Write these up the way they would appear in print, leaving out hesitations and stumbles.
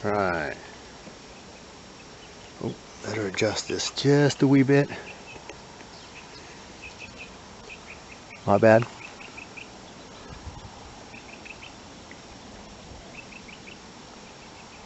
Alright. Oh, better adjust this just a wee bit. My bad.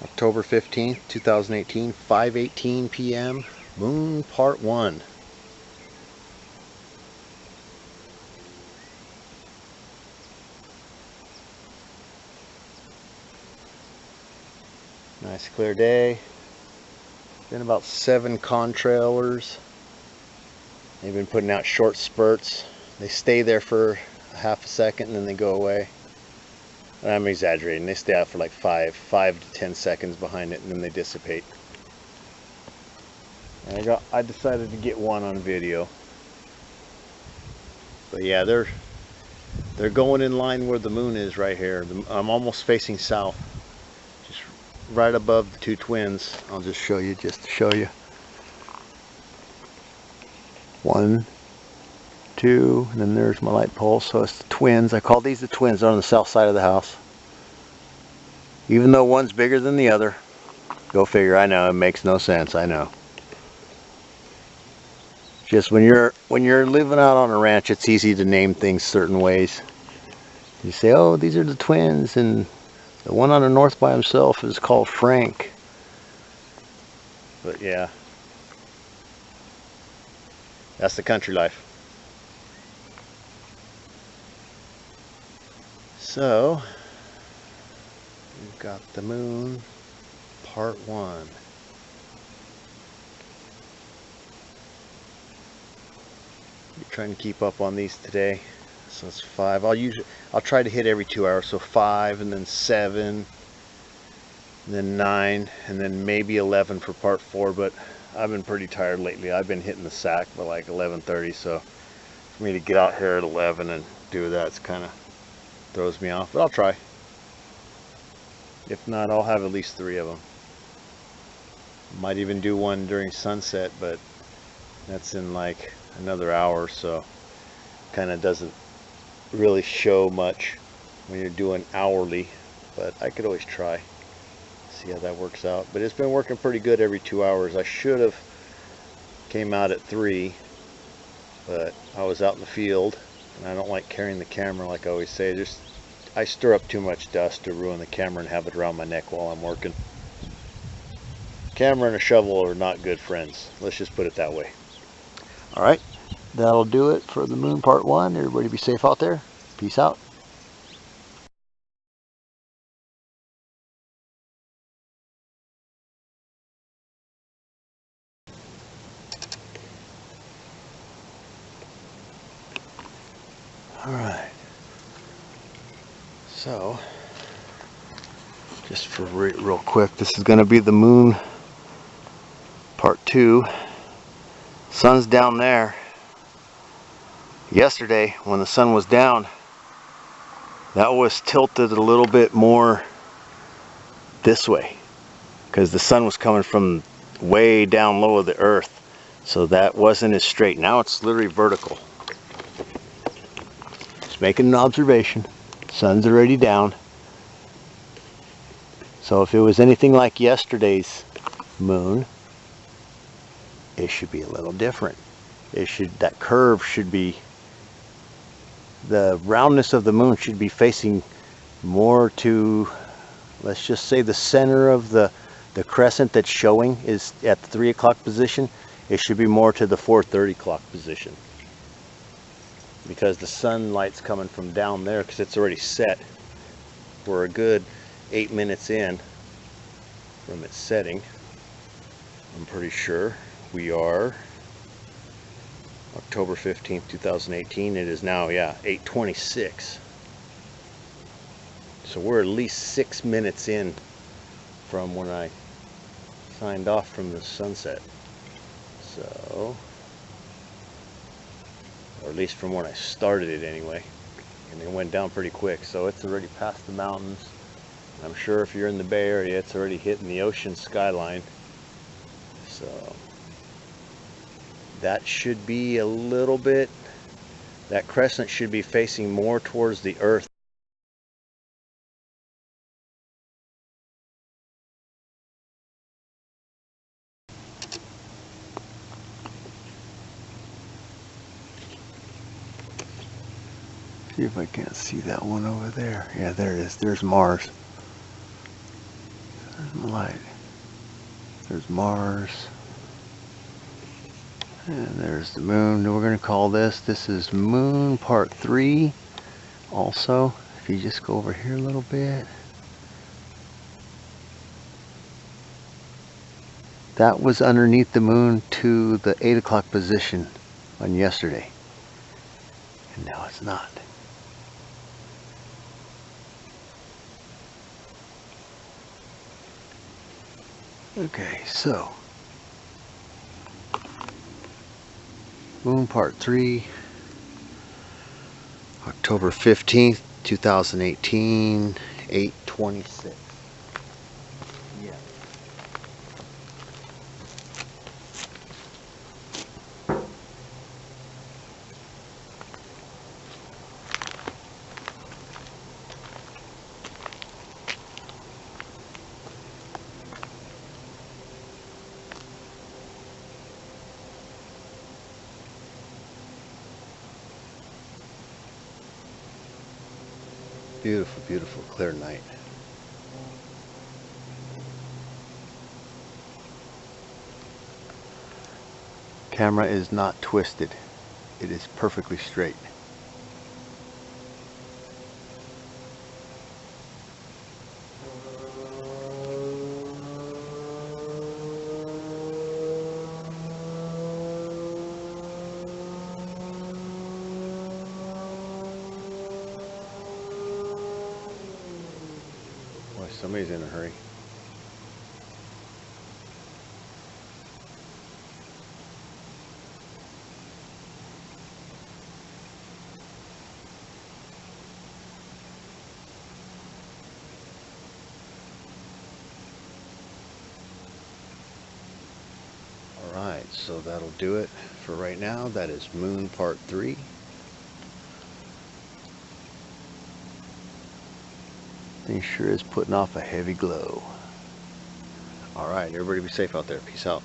October 15th, 2018, 5:18 p.m. Moon Part 1. Nice clear day. Been about 7 contrailers. They've been putting out short spurts. They stay there for a half a second and then they go away. I'm exaggerating. They stay out for like 5 to 10 seconds behind it and then they dissipate. And I decided to get one on video. But yeah, they're going in line where the moon is right here. I'm almost facing south. Just right above the two twins. I'll just show you just to show you. 1, 2, and then there's my light pole. So it's the twins. I call these the twins. They're on the south side of the house. Even though one's bigger than the other. Go figure. I know it makes no sense. I know. Just when you're living out on a ranch, it's easy to name things certain ways. You say, "Oh, these are the twins," and the one on the north by himself is called Frank. But yeah, that's the country life. So we've got the moon part 1. Trying to keep up on these today. So it's 5. I'll try to hit every 2 hours. So 5 and then 7 and then 9 and then maybe 11 for part 4, but I've been pretty tired lately. I've been hitting the sack by like 11:30, so for me to get out here at 11 and do that, it's kind of throws me off, but I'll try. If not, I'll have at least 3 of them. Might even do one during sunset, but that's in like another hour, so kind of doesn't really show much when you're doing hourly, but I could always try, see how that works out. But it's been working pretty good every 2 hours. I should have came out at 3, but I was out in the field and I don't like carrying the camera. Like I always say, I stir up too much dust to ruin the camera and have it around my neck while I'm working. Camera and a shovel are not good friends, let's just put it that way. Alright, that'll do it for the moon part 1. Everybody be safe out there. Peace out. Alright, so just for real quick, this is going to be the moon part 2. Sun's down there. Yesterday when the sun was down, that was tilted a little bit more this way because the sun was coming from way down low of the earth, so that wasn't as straight. Now it's literally vertical. Just making an observation. Sun's already down, so if it was anything like yesterday's moon, it should be a little different. That curve should be, the roundness of the moon should be facing more to, let's just say, the center of the crescent that's showing is at the 3 o'clock position. It should be more to the 4:30 o'clock position, because the sunlight's coming from down there because it's already set. We're a good 8 minutes in from its setting. I'm pretty sure we are October 15th, 2018. It is now, yeah, 8:26. So we're at least 6 minutes in from when I signed off from the sunset. So, or at least from when I started it anyway. And it went down pretty quick, so it's already past the mountains. I'm sure if you're in the Bay Area, it's already hitting the ocean skyline. So that should be a little bit, that crescent should be facing more towards the earth See if I can't see that one over there. Yeah, there it is. There's Mars. There's my light. There's Mars. And there's the moon. We're going to call this is Moon Part 3. Also, if you just go over here a little bit. That was underneath the moon to the 8 o'clock position on yesterday. And now it's not. Okay, so Moon Part 3, October 15th, 2018, 8:26. Yeah. Beautiful, beautiful, clear night. Camera is not twisted. It is perfectly straight. Boy, somebody's in a hurry. Alright, so that'll do it for right now. That is Moon Part 3. Thing sure is putting off a heavy glow. Alright, everybody be safe out there. Peace out.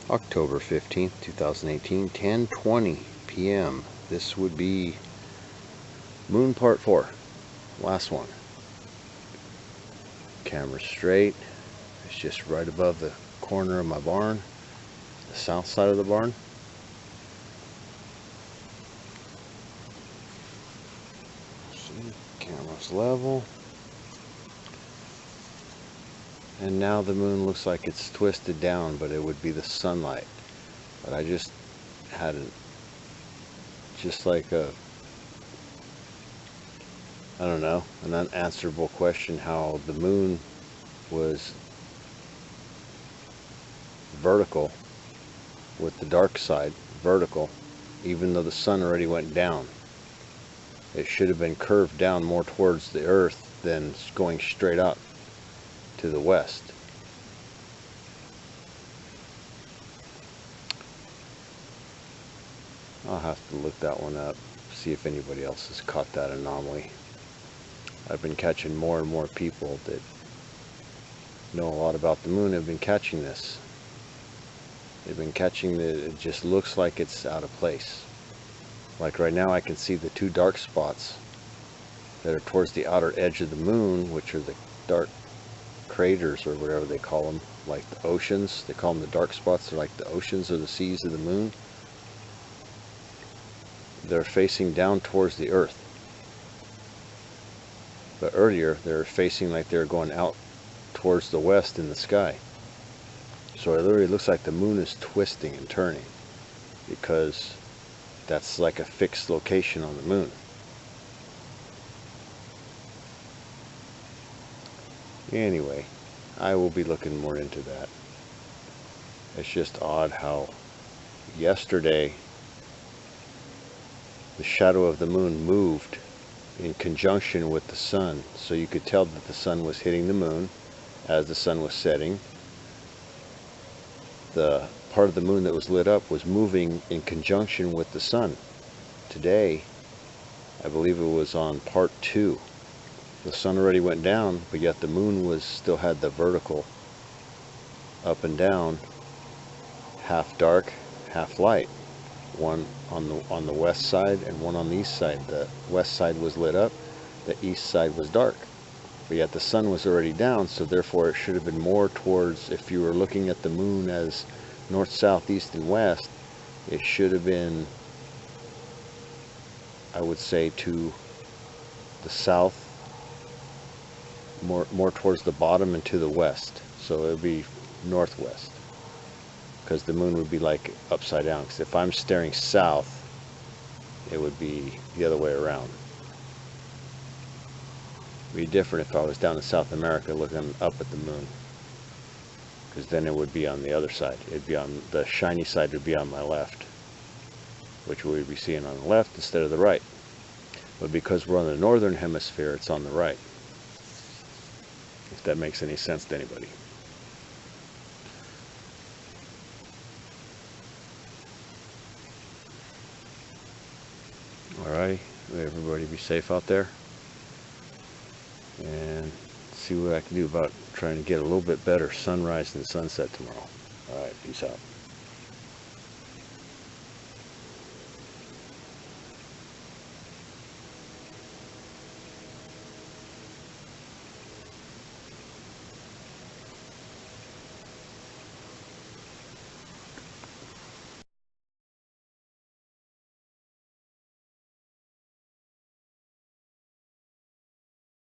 October 15th, 2018, 10:20 p.m. This would be Moon Part 4. Last one. Camera straight. It's just right above the corner of my barn. The south side of the barn. See, camera's level. And now the moon looks like it's twisted down, but it would be the sunlight. But I just had I don't know, an unanswerable question how the moon was vertical with the dark side vertical, even though the sun already went down. It should have been curved down more towards the earth than going straight up to the west. I'll have to look that one up, see if anybody else has caught that anomaly. I've been catching more and more people that know a lot about the moon have been catching this. They've been catching that it just looks like it's out of place. Like right now I can see the two dark spots that are towards the outer edge of the moon, which are the dark craters or whatever they call them, like the oceans. They call them the dark spots. They're like the oceans or the seas of the moon. They're facing down towards the earth. But earlier they're facing like they're going out towards the west in the sky. So it literally looks like the moon is twisting and turning, because that's like a fixed location on the moon. Anyway, I will be looking more into that. It's just odd how yesterday the shadow of the moon moved in conjunction with the sun, so you could tell that the sun was hitting the moon as the sun was setting. The part of the moon that was lit up was moving in conjunction with the sun. Today, I believe it was on part 2. The sun already went down, but yet the moon still had the vertical up and down, half dark, half light. One on the west side and one on the east side. The west side was lit up, the east side was dark. But yet the sun was already down, so therefore it should have been more towards, if you were looking at the moon as north, south, east, and west, it should have been, I would say, to the south, more towards the bottom, and to the west. So it would be northwest, because the moon would be like upside down. Because if I'm staring south, it would be the other way around. It would be different if I was down in South America looking up at the moon, because then it would be on the other side. It'd be on the shiny side, would be on my left, which we would be seeing on the left instead of the right. But because we're on the northern hemisphere, it's on the right. If that makes any sense to anybody. Alrighty, everybody be safe out there, and see what I can do about trying to get a little bit better sunrise and sunset tomorrow. Alright, peace out.